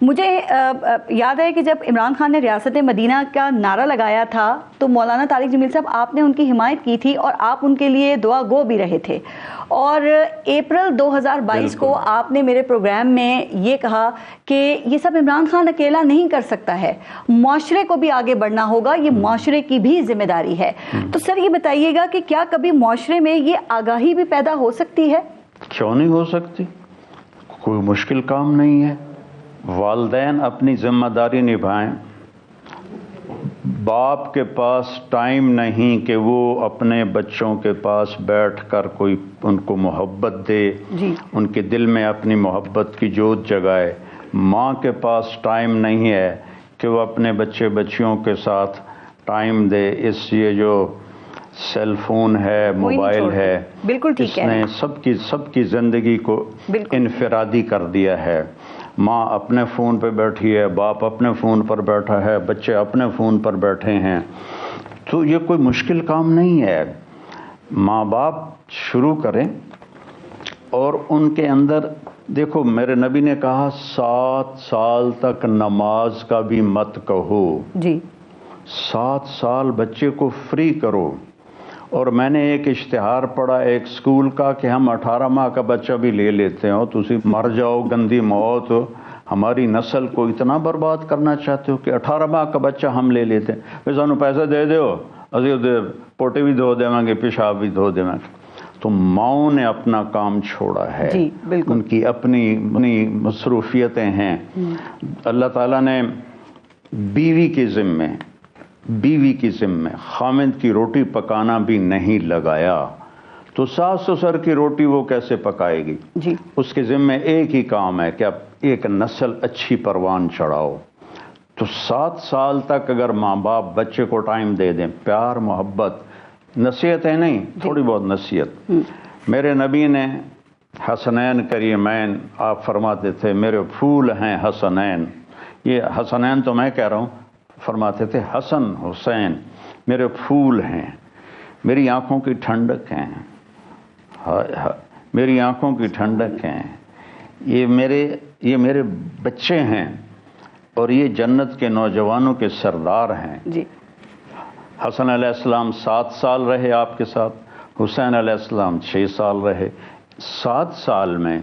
مجھے یاد ہے کہ جب عمران خان نے ریاست مدینہ کا نعرہ لگایا تھا تو مولانا طارق جمیل صاحب آپ نے ان کی حمایت کی تھی اور آپ ان کے لیے دعا گو بھی رہے تھے، اور اپریل 2022 کو آپ نے میرے پروگرام میں یہ کہا کہ یہ سب عمران خان اکیلا نہیں کر سکتا ہے، معاشرے کو بھی آگے بڑھنا ہوگا، یہ معاشرے کی بھی ذمہ داری ہے۔ تو سر یہ بتائیے گا کہ کیا کبھی معاشرے میں یہ آگاہی بھی پیدا ہو سکتی ہے؟ کیوں نہیں ہو سکتی؟ کوئی مشکل کام نہیں ہے۔ والدین اپنی ذمہ داری نبھائیں۔ باپ کے پاس ٹائم نہیں کہ وہ اپنے بچوں کے پاس بیٹھ کر کوئی ان کو محبت دے، ان کے دل میں اپنی محبت کی جوت جگائے۔ ماں کے پاس ٹائم نہیں ہے کہ وہ اپنے بچے بچیوں کے ساتھ ٹائم دے۔ اس یہ جو سیل فون ہے، موبائل ہے، بالکل اس نے سب کی زندگی کو انفرادی کر دیا ہے۔ ماں اپنے فون پہ بیٹھی ہے، باپ اپنے فون پر بیٹھا ہے، بچے اپنے فون پر بیٹھے ہیں، تو یہ کوئی مشکل کام نہیں ہے۔ ماں باپ شروع کریں اور ان کے اندر دیکھو، میرے نبی نے کہا 7 سال تک نماز کا بھی مت کہو۔ 7 سال بچے کو فری کرو۔ اور میں نے ایک اشتہار پڑھا ایک سکول کا کہ ہم 18 ماہ کا بچہ بھی لے لیتے ہیں، تسی مر جاؤ گندی موت، ہماری نسل کو اتنا برباد کرنا چاہتے ہو کہ 18 ماہ کا بچہ ہم لے لیتے ہیں، پھر سانو پیسے دے دیو، اسی پوٹے بھی دھو دیں گے، پیشاب بھی دھو دیں گے۔ تو ماؤں نے اپنا کام چھوڑا ہے، ان کی اپنی مصروفیتیں ہیں۔ اللہ تعالیٰ نے بیوی کے ذمے خامند کی روٹی پکانا بھی نہیں لگایا، تو ساس سسر کی روٹی وہ کیسے پکائے گی؟ اس کے ذمے ایک ہی کام ہے کہ اب ایک نسل اچھی پروان چڑھاؤ۔ تو 7 سال تک اگر ماں باپ بچے کو ٹائم دے دیں، پیار محبت، نصیحتیں نہیں، تھوڑی بہت نصیحت۔ میرے نبی نے حسنین کریمین، آپ فرماتے تھے میرے پھول ہیں حسنین، یہ حسنین تو میں کہہ رہا ہوں، فرماتے تھے حسن حسین میرے پھول ہیں، میری آنکھوں کی ٹھنڈک ہیں، میری آنکھوں کی ٹھنڈک ہیں، یہ میرے بچے ہیں، اور یہ جنت کے نوجوانوں کے سردار ہیں۔ حسن علیہ السلام 7 سال رہے آپ کے ساتھ، حسین علیہ السلام 6 سال رہے۔ 7 سال میں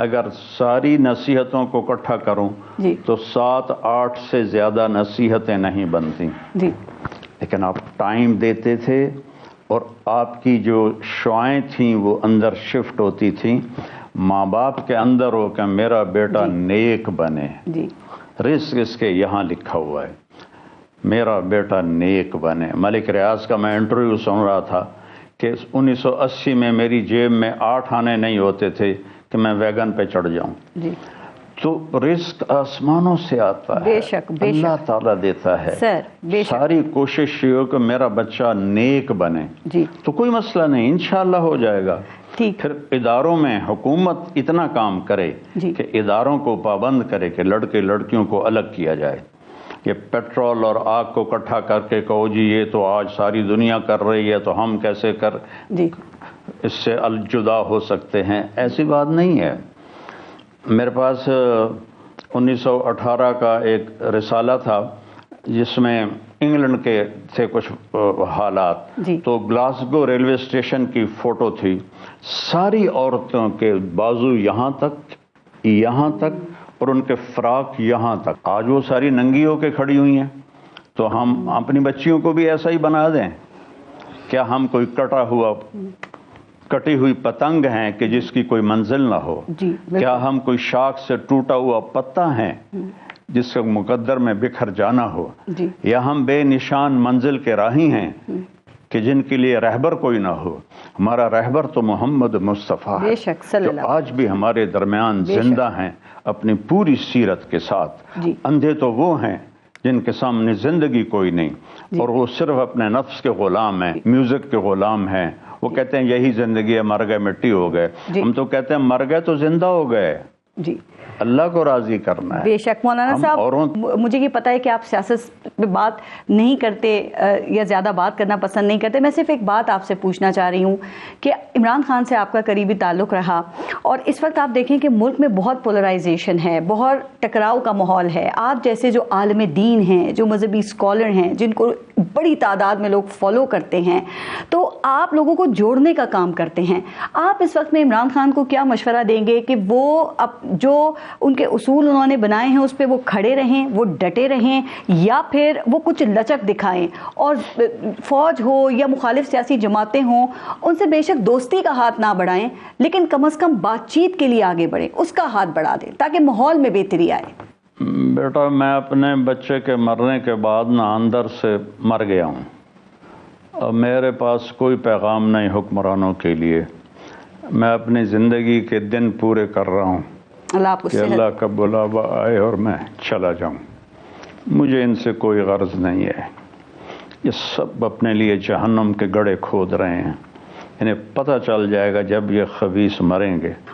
اگر ساری نصیحتوں کو اکٹھا کروں تو 7-8 سے زیادہ نصیحتیں نہیں بنتی، لیکن آپ ٹائم دیتے تھے اور آپ کی جو شعائیں تھیں وہ اندر شفٹ ہوتی تھیں۔ ماں باپ کے اندر ہو کہ میرا بیٹا نیک بنے، رزق اس کے یہاں لکھا ہوا ہے، میرا بیٹا نیک بنے۔ ملک ریاض کا میں انٹرویو سن رہا تھا کہ 1980 میں میری جیب میں 8 آنے نہیں ہوتے تھے کہ میں ویگن پہ چڑھ جاؤں۔ تو رزق آسمانوں سے آتا ہے، اللہ تعالیٰ دیتا ہے۔ ساری کوشش یہ ہو کہ میرا بچہ نیک بنے، تو کوئی مسئلہ نہیں، انشاءاللہ ہو جائے گا۔ پھر اداروں میں حکومت اتنا کام کرے کہ اداروں کو پابند کرے کہ لڑکے لڑکیوں کو الگ کیا جائے۔ یہ پیٹرول اور آگ کو اکٹھا کر کے کہو جی یہ تو آج ساری دنیا کر رہی ہے تو ہم کیسے اس سے الجدا ہو سکتے ہیں، ایسی بات نہیں ہے۔ میرے پاس 1918 کا ایک رسالہ تھا جس میں انگلینڈ کے تھے کچھ حالات، تو گلاسگو ریلوے اسٹیشن کی فوٹو تھی، ساری عورتوں کے بازو یہاں تک اور ان کے فراق یہاں تک، آج وہ ساری ننگی ہو کے کھڑی ہوئی ہیں۔ تو ہم اپنی بچیوں کو بھی ایسا ہی بنا دیں؟ کیا ہم کوئی کٹی ہوئی پتنگ ہیں کہ جس کی کوئی منزل نہ ہو؟ کیا ہم کوئی شاخ سے ٹوٹا ہوا پتا ہیں جس کا مقدر میں بکھر جانا ہو؟ یا ہم بے نشان منزل کے راہی ہیں کہ جن کے لیے رہبر کوئی نہ ہو؟ ہمارا رہبر تو محمد مصطفیٰ ہے، جو آج بھی ہمارے درمیان زندہ ہیں اپنی پوری سیرت کے ساتھ۔ اندھے تو وہ ہیں جن کے سامنے زندگی کوئی نہیں، اور وہ صرف اپنے نفس کے غلام ہیں، میوزک کے غلام ہیں۔ وہ کہتے ہیں یہی زندگی ہے، مر گئے مٹی ہو گئے۔ ہم تو کہتے ہیں مر گئے تو زندہ ہو گئے، جی اللہ کو راضی کرنا ہے. بے شک مولانا صاحب، مجھے یہ پتا ہے کہ آپ سیاست پہ بات نہیں کرتے یا زیادہ بات کرنا پسند نہیں کرتے. میں صرف ایک بات آپ سے پوچھنا چاہ رہی ہوں کہ عمران خان سے آپ کا قریبی تعلق رہا، اور اس وقت آپ دیکھیں کہ ملک میں بہت پولرائزیشن ہے، بہت ٹکراؤ کا ماحول ہے. آپ جیسے جو عالم دین ہیں، جو مذہبی اسکالر ہیں، جن کو بڑی تعداد میں لوگ فالو کرتے ہیں، تو آپ لوگوں کو جوڑنے کا کام کرتے ہیں. آپ اس وقت میں عمران خان کو کیا مشورہ دیں گے کہ وہ جو ان کے اصول انہوں نے بنائے ہیں اس پہ وہ کھڑے رہیں، وہ ڈٹے رہیں، یا پھر وہ کچھ لچک دکھائیں اور فوج ہو یا مخالف سیاسی جماعتیں ہوں ان سے بے شک دوستی کا ہاتھ نہ بڑھائیں لیکن کم از کم بات چیت کے لیے آگے بڑھیں، اس کا ہاتھ بڑھا دیں تاکہ ماحول میں بہتری آئے؟ بیٹا میں اپنے بچے کے مرنے کے بعد نہ اندر سے مر گیا ہوں، اور میرے پاس کوئی پیغام نہیں حکمرانوں کے لیے. میں اپنی زندگی کے دن پورے کر رہا ہوں کہ اللہ کا بلاوا آئے اور میں چلا جاؤں. مجھے ان سے کوئی غرض نہیں ہے. یہ سب اپنے لیے جہنم کے گڑھے کھود رہے ہیں. انہیں پتہ چل جائے گا جب یہ خبیث مریں گے.